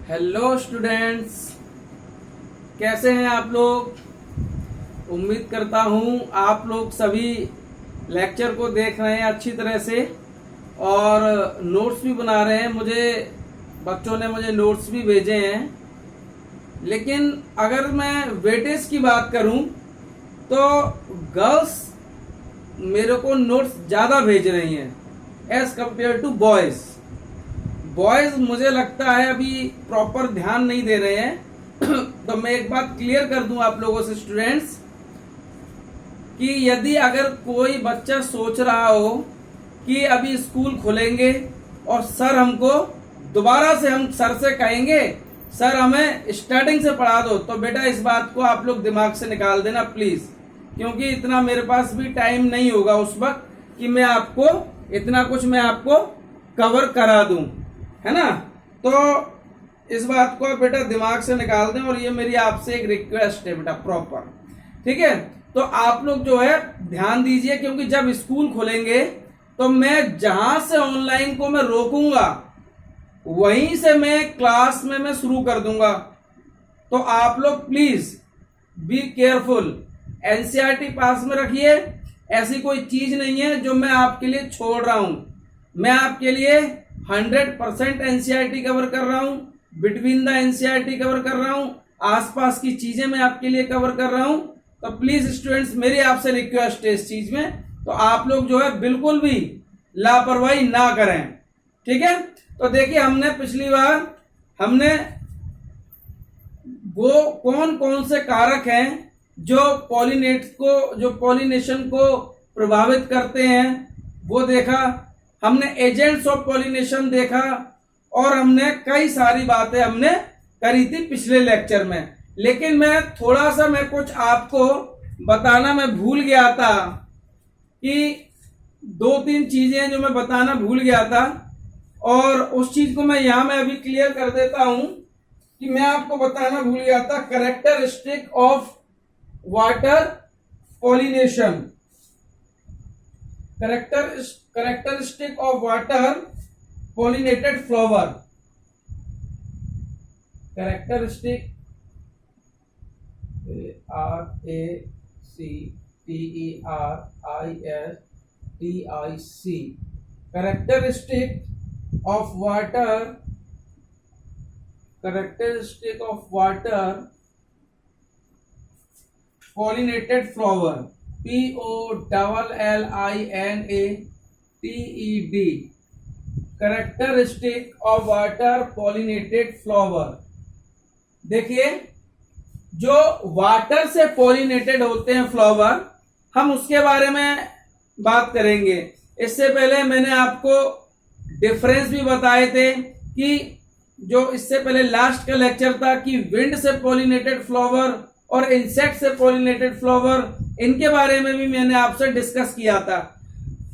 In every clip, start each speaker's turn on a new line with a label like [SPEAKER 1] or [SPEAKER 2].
[SPEAKER 1] Hello students, कैसे हैं आप लोग। उम्मीद करता हूं आप लोग सभी लेक्चर को देख रहे हैं अच्छी तरह से और नोट्स भी बना रहे हैं। बच्चों ने मुझे नोट्स भी भेजे हैं। लेकिन अगर मैं वेटेज की बात करूं तो गर्ल्स मेरे को नोट्स ज़्यादा भेज रही हैं as compare to boys. Boys मुझे लगता है अभी प्रॉपर ध्यान नहीं दे रहे हैं। तो मैं एक बात क्लियर कर दूं आप लोगों से स्टूडेंट्स कि यदि अगर कोई बच्चा सोच रहा हो कि अभी स्कूल खुलेंगे और सर हमको दोबारा से हम सर से कहेंगे सर हमें स्टार्टिंग से पढ़ा दो, तो बेटा इस बात को आप लोग दिमाग से निकाल देना प्लीज, क्योंकि इतना मेरे पास भी टाइम नहीं होगा उस वक्त कि मैं आपको इतना कुछ कवर करा दूं, है ना। तो इस बात को आप बेटा दिमाग से निकाल दें और ये मेरी आपसे एक रिक्वेस्ट है बेटा प्रॉपर, ठीक है। तो आप लोग जो है ध्यान दीजिए, क्योंकि जब स्कूल खुलेंगे तो मैं जहां से ऑनलाइन को मैं रोकूंगा वहीं से मैं क्लास में मैं शुरू कर दूंगा। तो आप लोग प्लीज बी केयरफुल, एनसीईआरटी पास में रखिए। ऐसी कोई चीज नहीं है जो मैं आपके लिए छोड़ रहा हूं। मैं आपके लिए 100% एनसीईआरटी कवर कर रहा हूं, बिटवीन द एनसीईआरटी कवर कर रहा हूं, आसपास की चीजें मैं आपके लिए कवर कर रहा हूं। तो प्लीज स्टूडेंट्स मेरी आपसे रिक्वेस्ट है इस चीज में, तो आप लोग जो है बिल्कुल भी लापरवाही ना करें, ठीक है। तो देखिए हमने पिछली बार वो कौन कौन से कारक हैं जो पॉलिनेशन को प्रभावित करते हैं वो देखा। हमने एजेंट्स ऑफ पॉलिनेशन देखा और हमने कई सारी बातें हमने करी थी पिछले लेक्चर में। लेकिन मैं थोड़ा सा कुछ आपको बताना मैं भूल गया था कि 2-3 चीजें जो मैं बताना भूल गया था, और उस चीज को मैं यहां में अभी क्लियर कर देता हूं कि मैं आपको बताना भूल गया था characteristic of water pollination. characteristic of water pollinated flower, characteristic characteristic characteristic of water pollinated flower, POLLINATED, characteristic of water pollinated flower। देखिए जो वाटर से पॉलिनेटेड होते हैं फ्लावर, हम उसके बारे में बात करेंगे। इससे पहले मैंने आपको डिफरेंस भी बताए थे कि जो इससे पहले लास्ट का लेक्चर था कि विंड से पॉलिनेटेड फ्लावर और इंसेक्ट से पॉलिनेटेड फ्लावर, इनके बारे में भी मैंने आपसे डिस्कस किया था।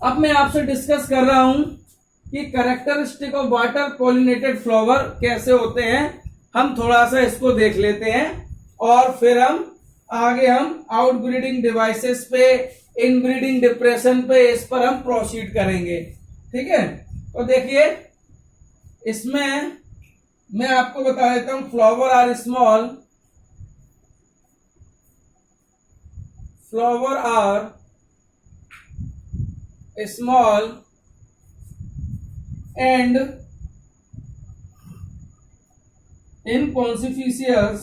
[SPEAKER 1] अब मैं आपसे डिस्कस कर रहा हूं कि characteristic of water pollinated flower कैसे होते हैं। हम थोड़ा सा इसको देख लेते हैं और फिर हम आउटब्रीडिंग डिवाइसेस पे, इनब्रीडिंग डिप्रेशन पे, इस पर हम प्रोसीड करेंगे, ठीक है। तो देखिए इसमें मैं आपको बता देता हूं, flower are small, flower are small and inconspicuous,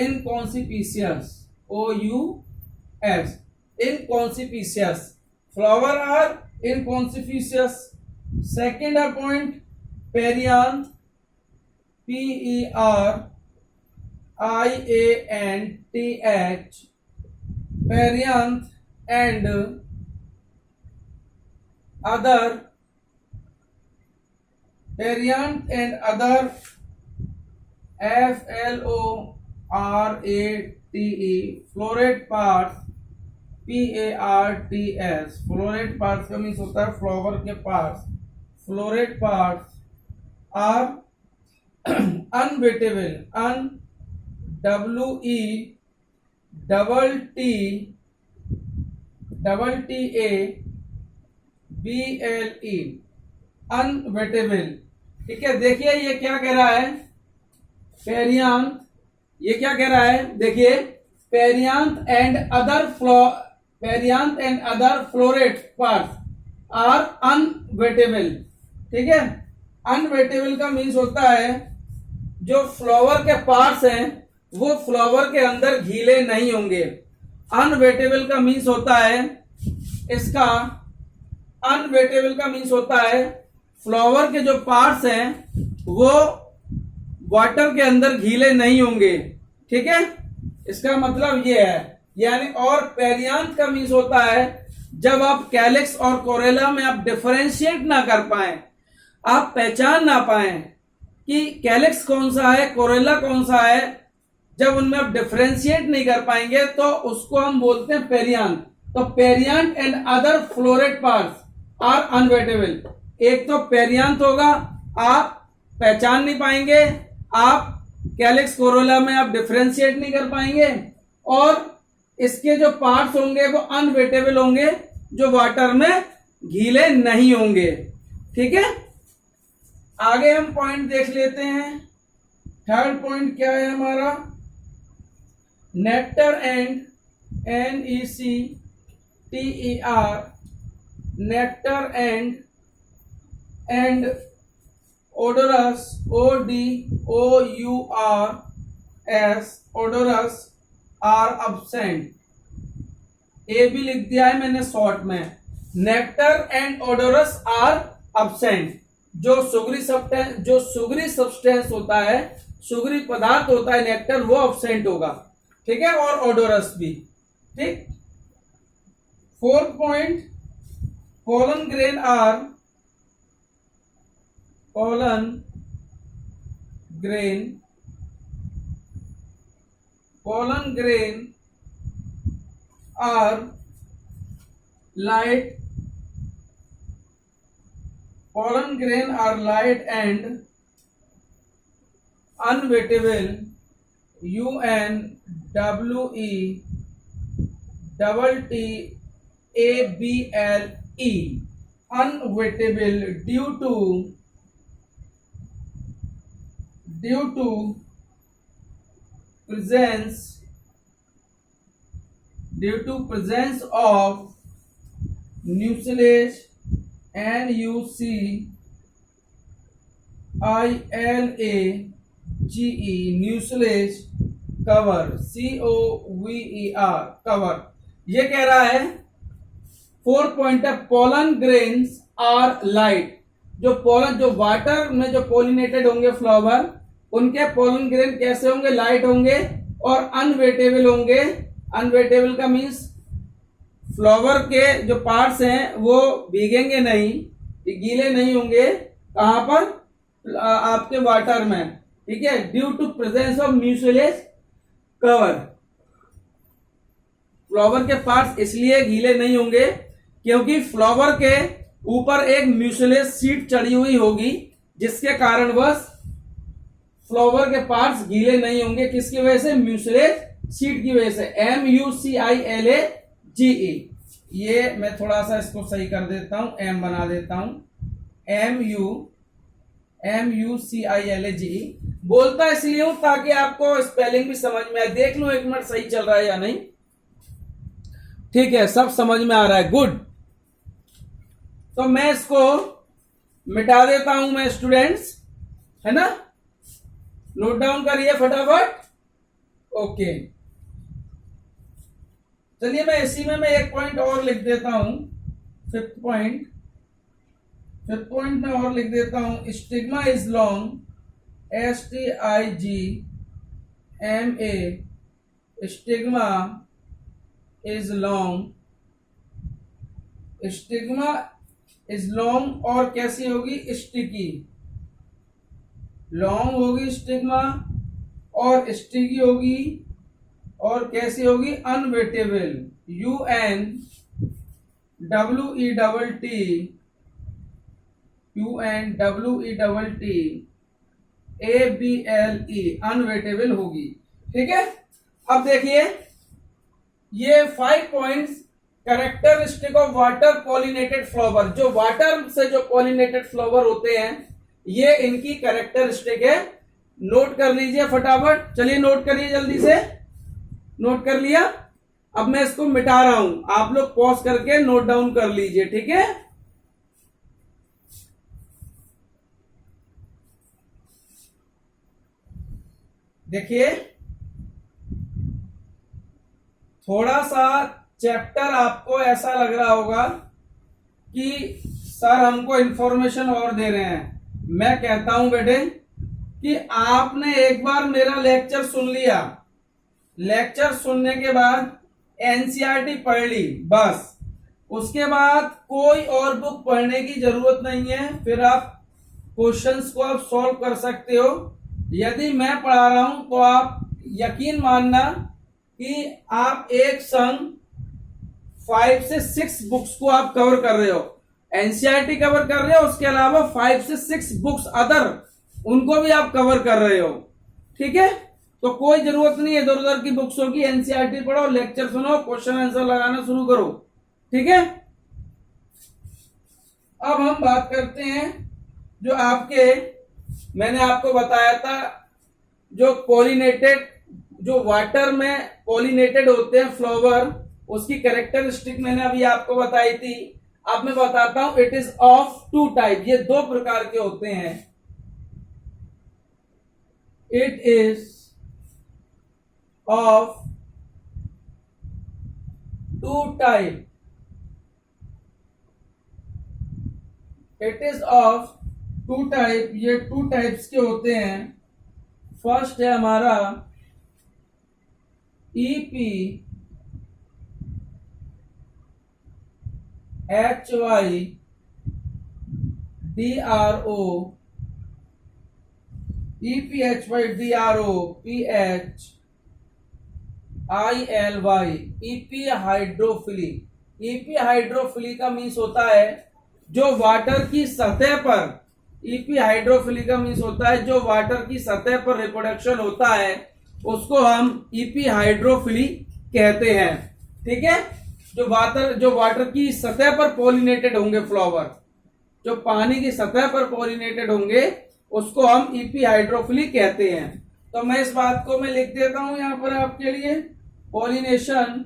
[SPEAKER 1] inconspicuous, flower are inconspicuous। second point perianth, PERIANTH, perianth and other FLORATE, floret parts, PARTS, floret parts का मीन्स होता है फ्लावर के parts. Floret parts are unwettable, un WETTABLE, unwettable. ठीक है, देखिए ये क्या कह रहा है, पेरियांत, ये क्या कह रहा है, देखिए perianth and other floret parts are unwettable. ठीक है, अनवेटेबल का मीन्स होता है जो फ्लावर के पार्ट्स हैं वो फ्लावर के अंदर गीले नहीं होंगे। अनवेटेबल का मीन्स होता है, इसका अनवेटेबल का मीन्स होता है फ्लावर के जो पार्ट्स हैं वो वाटर के अंदर गीले नहीं होंगे। ठीक है, इसका मतलब ये है, यानी और पेरियांत का मीन्स होता है जब आप कैलिक्स और कोरेला में आप डिफरेंशिएट ना कर पाए, आप पहचान ना पाए कि कैलिक्स कौन सा है, कोरेला कौन सा है, जब उनमें आप डिफरेंशिएट नहीं कर पाएंगे तो उसको हम बोलते हैं पेरियांत। तो perianth and other floret parts are unwettable. एक तो पेरियांत होगा, आप पहचान नहीं पाएंगे, आप कैलिक्स कोरोला में आप डिफरेंशिएट नहीं कर पाएंगे, और इसके जो पार्ट्स होंगे वो अनवेटेबल होंगे, जो वाटर में गीले नहीं होंगे। ठीक है, आगे हम पॉइंट देख लेते हैं। थर्ड पॉइंट क्या है हमारा, nectar and NECTER, nectar and odorous ODOURS, odorous are absent। ए भी लिख दिया है मैंने शॉर्ट में। Nectar and odorous are absent। जो सुगरी सब्सटेंस होता है, सुगरी पदार्थ होता है नेक्टर, वो absent होगा। ठीक है, और ओडोरस भी। ठीक, fourth point, pollen grain are light, and unwettable, UNWETTABLE, unwettable due to presence of nucleus, NUCILAGE, nucleus cover, COVER, cover। ये कह रहा है, फोर्थ पॉइंट है, पोलन ग्रेन्स आर लाइट। जो वाटर में जो पोलिनेटेड होंगे फ्लावर, उनके पोलन ग्रेन कैसे होंगे, लाइट होंगे और अनवेटेबल होंगे। अनवेटेबल का मीन्स फ्लावर के जो पार्ट्स हैं वो भीगेंगे नहीं, गीले नहीं होंगे। कहां पर, आपके वाटर में। ठीक है, due to presence of mucilage cover. Flower के पार्ट्स इसलिए गीले नहीं होंगे क्योंकि फ्लावर के ऊपर एक म्यूसिलेज सीट चढ़ी हुई होगी, जिसके कारण बस फ्लावर के पार्ट्स गीले नहीं होंगे। किसकी वजह से, म्यूसिलेज सीट की वजह से, MUCILAGE। ये मैं थोड़ा सा इसको सही कर देता हूं, एम बना देता हूं, MUCILAGE। बोलता इसलिए हूं ताकि आपको स्पेलिंग भी समझ में आए। देख लो एक मिनट सही चल रहा है या नहीं। ठीक है, सब समझ में आ रहा है, गुड। तो मैं इसको मिटा देता हूं मैं स्टूडेंट्स, है ना, नोट डाउन करिए फटाफट। ओके, चलिए मैं इसी में मैं एक पॉइंट और लिख देता हूं, फिफ्थ पॉइंट में और लिख देता हूं, stigma is long, STIGMA, stigma is long, और कैसी होगी, स्टिकी। लॉन्ग होगी स्टिग्मा और स्टिकी होगी, और कैसी होगी, अनवेटेबल, UNWETT ABLE अनवेटेबल होगी। ठीक है, अब देखिए ये 5 points characteristic of water pollinated flower, जो वाटर से जो पॉलिनेटेड फ्लावर होते हैं ये इनकी कैरेक्टरिस्टिक है। नोट कर लीजिए फटाफट, चलिए नोट करिए जल्दी से। नोट कर लिया? अब मैं इसको मिटा रहा हूं, आप लोग पॉज करके नोट डाउन कर लीजिए। ठीक है, देखिए थोड़ा सा चैप्टर आपको ऐसा लग रहा होगा कि सर हमको इंफॉर्मेशन और दे रहे हैं। मैं कहता हूं बेटे कि आपने एक बार मेरा लेक्चर सुन लिया, लेक्चर सुनने के बाद एनसीईआरटी पढ़ ली, बस उसके बाद कोई और बुक पढ़ने की जरूरत नहीं है। फिर आप क्वेश्चंस को आप सॉल्व कर सकते हो। यदि मैं पढ़ा रहा हूं तो आप यकीन मानना कि आप एक संग 5 से 6 बुक्स को आप कवर कर रहे हो। एनसीईआरटी कवर कर रहे हो, उसके अलावा 5 से 6 बुक्स अदर उनको भी आप कवर कर रहे हो। ठीक है, तो कोई जरूरत नहीं है इधर उधर की बुक्सों की। एनसीईआरटी पढ़ो, लेक्चर सुनो, क्वेश्चन आंसर लगाना शुरू करो। ठीक है, अब हम बात करते हैं जो आपके, मैंने आपको बताया था जो पॉलिनेटेड, जो वाटर में पॉलिनेटेड होते हैं फ्लावर, उसकी कैरेक्टरिस्टिक मैंने अभी आपको बताई थी। अब मैं बताता हूं, इट इज ऑफ 2 टाइप, ये 2 प्रकार के होते हैं। It is of 2 type, it is of 2 type, ये 2 टाइप्स के होते हैं। फर्स्ट है हमारा EPHY DRO, EPHY DRO PHILY, EP hydrophily. EP hydrophily का मीन्स होता है जो वाटर की सतह पर, EP हाइड्रोफिली का मीन्स होता है जो वाटर की सतह पर रिप्रोडक्शन होता है, उसको हम EP हाइड्रोफिली कहते हैं। ठीक है, जो वाटर की सतह पर पॉलिनेटेड होंगे फ्लावर, जो पानी की सतह पर पॉलिनेटेड होंगे, उसको हम EP हाइड्रोफिली कहते हैं। तो मैं इस बात को मैं लिख देता हूं यहां पर आपके लिए, pollination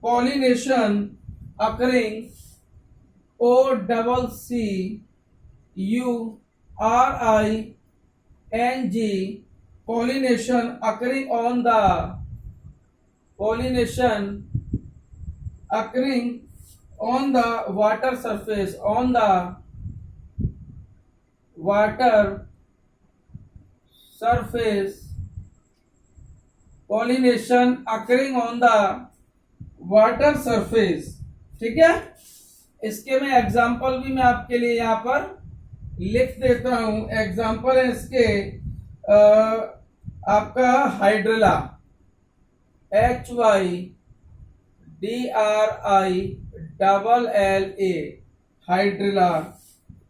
[SPEAKER 1] POLLINATION, pollination occurring OCCURING, pollination occurring on the, pollination occurring on the water surface, on the water surface, pollination occurring on the water surface। ठीक है, इसके मैं एग्जाम्पल भी मैं आपके लिए यहां पर लिख देता हूं। एग्जाम्पल है इसके आपका हाइड्रिला, HYDRILLA, हाइड्रिला,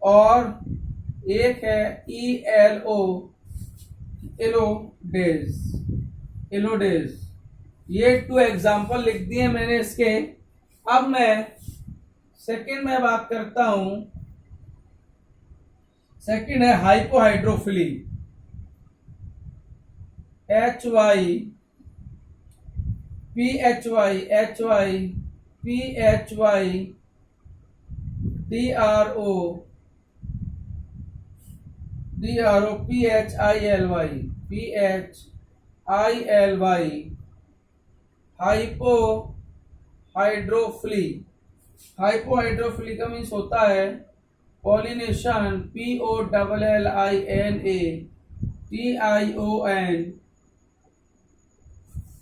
[SPEAKER 1] और एक है ELO, एलोडेज। ये 2 एग्जाम्पल लिख दिए मैंने इसके। अब मैं सेकंड में बात करता हूं, सेकंड है हाइपोहाइड्रोफिली, PHILY, हाइपोहाइड्रोफिली। हाइपोहाइड्रोफिली का मीन्स होता है पॉलिनेशन POLLINATION,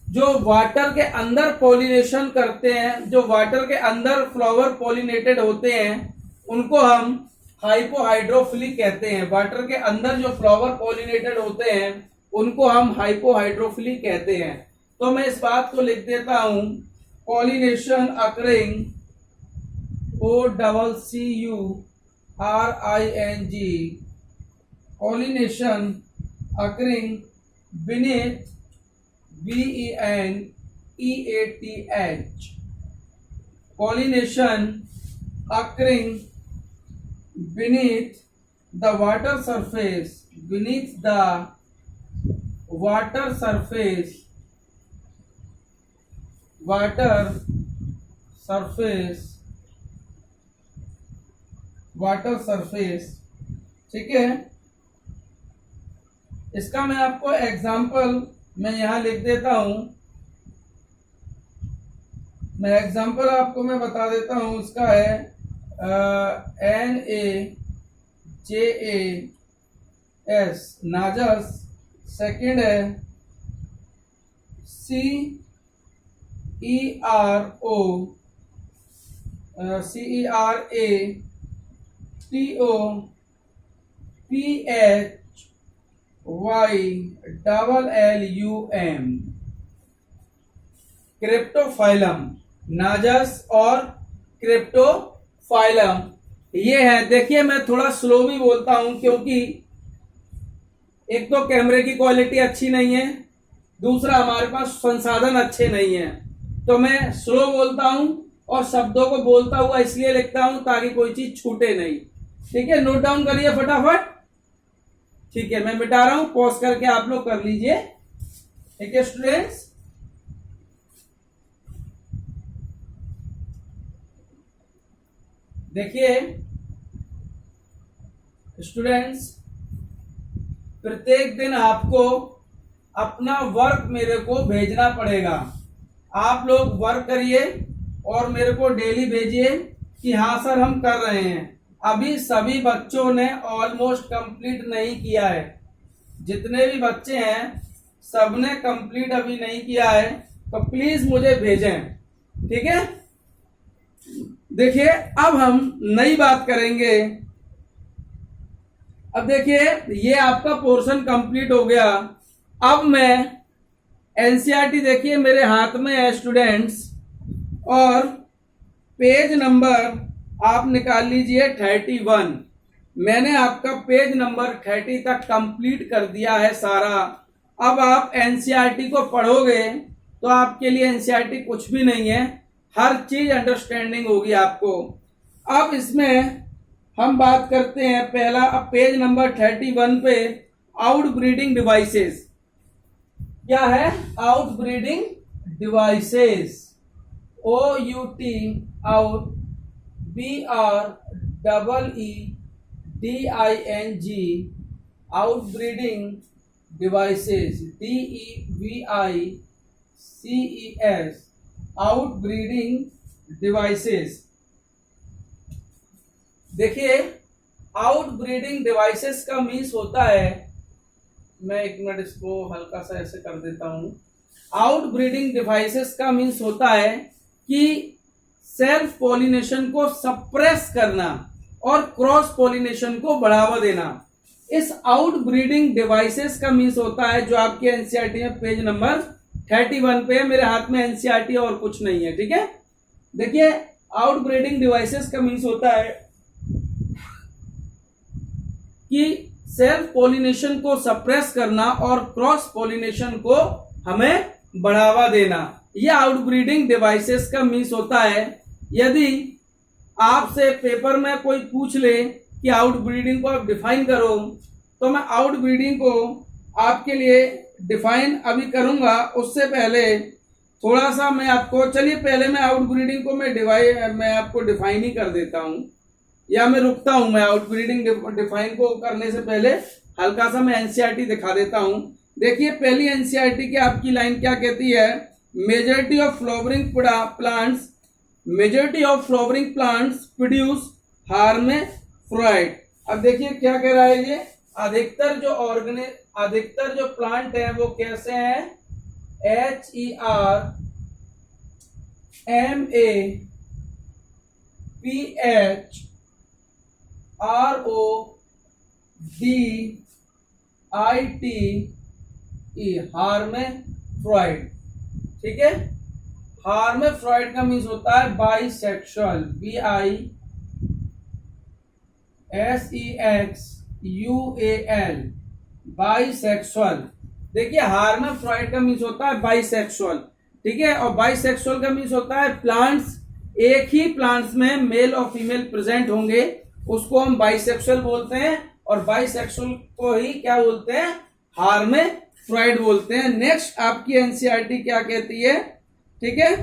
[SPEAKER 1] जो वाटर के अंदर पॉलिनेशन करते हैं, जो वाटर के अंदर फ्लावर पॉलिनेटेड होते हैं, उनको हम हाइपोहाइड्रोफिली कहते हैं। वाटर के अंदर जो फ्लावर पॉलिनेटेड होते हैं उनको हम हाइपोहाइड्रोफिली कहते हैं। तो मैं इस बात को लिख देता हूं, pollination occurring polluring, pollination occurring beneath, BENEATH, pollination occurring beneath the water surface, beneath the water surface, water surface, water surface. ठीक है, इसका मैं आपको एग्जांपल मैं यहां लिख देता हूं, मैं एग्जांपल आपको मैं बता देता हूं। इसका है NaJAS नाजस, सेकंड है CERATOPHYLLUM, क्रिप्टोफाइलम, नाजस और क्रिप्टोफाइलम ये है। देखिए मैं थोड़ा स्लो भी बोलता हूं क्योंकि एक तो कैमरे की क्वालिटी अच्छी नहीं है, दूसरा हमारे पास संसाधन अच्छे नहीं है, तो मैं स्लो बोलता हूं और शब्दों को बोलता हुआ इसलिए लिखता हूं ताकि कोई चीज छूटे नहीं। ठीक है, नोट डाउन करिए फटाफट। ठीक है, मैं मिटा रहा हूं, पॉज करके आप लोग कर लीजिए। ठीक है स्टूडेंट्स, देखिए स्टूडेंट्स, प्रत्येक दिन आपको अपना वर्क मेरे को भेजना पड़ेगा। आप लोग वर्क करिए और मेरे को डेली भेजिए कि हाँ सर हम कर रहे हैं। अभी सभी बच्चों ने ऑलमोस्ट कंप्लीट नहीं किया है, जितने भी बच्चे हैं सबने कंप्लीट अभी नहीं किया है, तो प्लीज मुझे भेजें। ठीक है, देखिए अब हम नई बात करेंगे। अब देखिए ये आपका पोर्शन कंप्लीट हो गया। अब मैं एनसीईआरटी देखिए मेरे हाथ में है स्टूडेंट्स, और पेज नंबर आप निकाल लीजिए 31। मैंने आपका पेज नंबर 30 तक कंप्लीट कर दिया है सारा। अब आप एनसीईआरटी को पढ़ोगे तो आपके लिए एनसीईआरटी कुछ भी नहीं है, हर चीज अंडरस्टैंडिंग होगी आपको। अब इसमें हम बात करते हैं पहला, अब पेज नंबर 31 पे आउट ब्रीडिंग डिवाइसेस। क्या है? Out breeding devices, OUT out, BREEDING, out breeding devices, DEVICES, out breeding devices. देखिए आउट ब्रीडिंग डिवाइसेस का मीन्स होता है, मैं एक मिनट इसको हल्का सा ऐसे कर देता हूं। आउट ब्रीडिंग डिवाइसेस का मीन्स होता है कि सेल्फ पॉलिनेशन को सप्रेस करना और क्रॉस पॉलिनेशन को बढ़ावा देना। इस आउट ब्रीडिंग डिवाइसेस का मीन्स होता है जो आपके एनसीईआरटी में पेज नंबर 31 पे है। मेरे हाथ में एनसीईआरटी और कुछ नहीं है। ठीक है, देखिए आउट ब्रीडिंग डिवाइसेस का मीन्स होता है कि सेल्फ पॉलिनेशन को सप्रेस करना और क्रॉस पॉलिनेशन को हमें बढ़ावा देना, यह आउट ब्रीडिंग डिवाइसेस का मीन्स होता है। यदि आपसे पेपर में कोई पूछ ले कि आउट ब्रीडिंग को आप डिफाइन करो, तो मैं आउट ब्रीडिंग को आपके लिए डिफाइन अभी करूंगा। उससे पहले थोड़ा सा मैं आपको, चलिए पहले मैं आउट ब्रीडिंग को मैं आपको डिफाइन ही कर देता हूं, या मैं रुकता हूं। मैं आउट ब्रीडिंग डिफाइन को करने से पहले हल्का सा मैं एनसीईआरटी दिखा देता हूं। देखिए पहली एनसीईआरटी की आपकी लाइन क्या कहती है? Majority of flowering plants produce hermaphrodite. अब देखिए क्या कह रहा है ये, अधिकतर जो प्लांट है वो कैसे हैं? HERMAPHRODITE, हार्मेफ्रोइड। ठीक है, हार्मेफ्रॉइड का मीन्स होता है बाइसेक्सुअल, BISEXUAL, बाइसेक्सुअल। देखिए हार्मेफ्रॉइड का मीन्स होता है बाइसेक्सुअल, ठीक है। और बाइसेक्सुअल का मीन्स होता है प्लांट्स, एक ही प्लांट्स में मेल और फीमेल प्रेजेंट होंगे, उसको हम बाइसेक्सुअल बोलते हैं। और बाइसेक्सुअल को ही क्या बोलते हैं, हार्मेफ्रॉइड बोलते हैं। नेक्स्ट आपकी एनसीईआरटी क्या कहती है, ठीक है,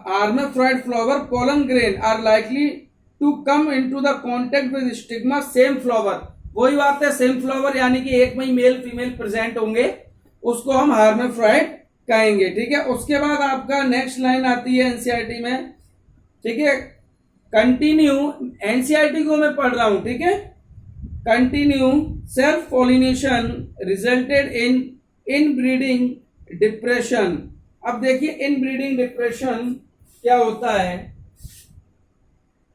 [SPEAKER 1] hermaphrodite flower pollen grain are likely to come into the contact with stigma same flower. वही बात है, सेम फ्लावर यानी कि एक में ही मेल फीमेल प्रेजेंट होंगे, उसको हम हार्मेफ्रॉइड कहेंगे, ठीक है। उसके बाद आपका नेक्स्ट लाइन आती है एनसीईआरटी में, ठीक है, कंटिन्यू, एनसीईआरटी को मैं पढ़ रहा हूं, ठीक है। Continue self pollination resulted in inbreeding depression. अब देखिए इनब्रीडिंग डिप्रेशन क्या होता है।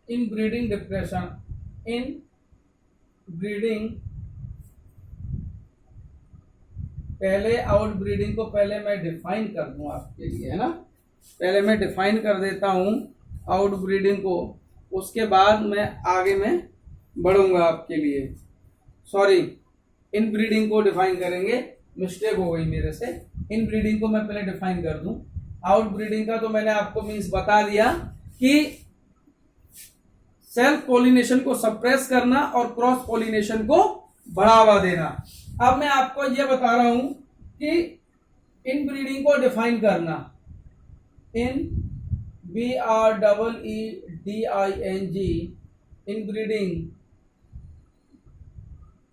[SPEAKER 1] इनब्रीडिंग डिप्रेशन, इनब्रीडिंग, पहले आउटब्रीडिंग को पहले मैं डिफाइन कर दूं आपके लिए, है ना। पहले मैं डिफाइन कर देता हूं आउटब्रीडिंग को, उसके बाद मैं आगे में बढ़ूंगा आपके लिए। सॉरी, इनब्रीडिंग को डिफाइन करेंगे, मिस्टेक हो गई मेरे से। इनब्रीडिंग को मैं पहले डिफाइन कर दूं। आउटब्रीडिंग का तो मैंने आपको मीन्स बता दिया कि सेल्फ पॉलिनेशन को सप्रेस करना और क्रॉस पॉलिनेशन को बढ़ावा देना। अब मैं आपको यह बता रहा हूं कि इनब्रीडिंग को डिफाइन करना। BREEDING, इनब्रीडिंग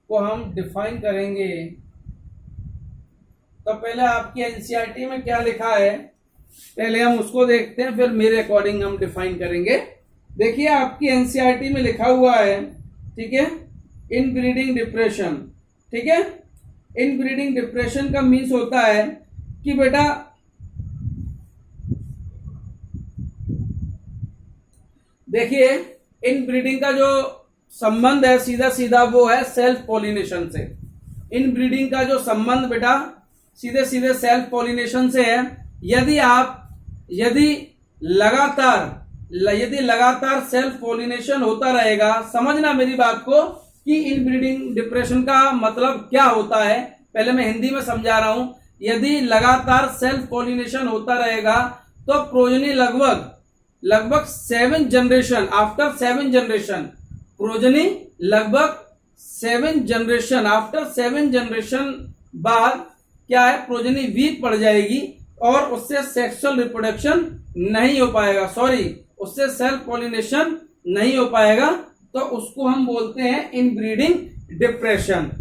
[SPEAKER 1] को हम डिफाइन करेंगे। तो पहले आपकी एनसीईआरटी में क्या लिखा है, पहले हम उसको देखते हैं, फिर मेरे अकॉर्डिंग हम डिफाइन करेंगे। देखिए आपकी एनसीईआरटी में लिखा हुआ है, ठीक है, इनब्रीडिंग डिप्रेशन, ठीक है। इनब्रीडिंग डिप्रेशन का मीन्स होता है कि बेटा देखिए इनब्रीडिंग का जो संबंध है सीधा सीधा वो है सेल्फ पॉलिनेशन से। इनब्रीडिंग का जो संबंध बेटा सीधे सीधे सेल्फ पॉलिनेशन से है। यदि लगातार सेल्फ पॉलिनेशन होता रहेगा, समझना मेरी बात को कि इनब्रीडिंग डिप्रेशन का मतलब क्या होता है, पहले मैं हिंदी में समझा रहा हूं। यदि लगातार सेल्फ पॉलिनेशन होता रहेगा तो प्रोजनी लगभग 7 जनरेशन, आफ्टर 7 जनरेशन, प्रोजनी लगभग 7 जनरेशन, आफ्टर 7 जनरेशन बाद क्या है, प्रोजनी वीक पड़ जाएगी और उससे सेक्सुअल रिप्रोडक्शन नहीं हो पाएगा, उससे सेल्फ पॉलिनेशन नहीं हो पाएगा, तो उसको हम बोलते हैं इनब्रीडिंग डिप्रेशन।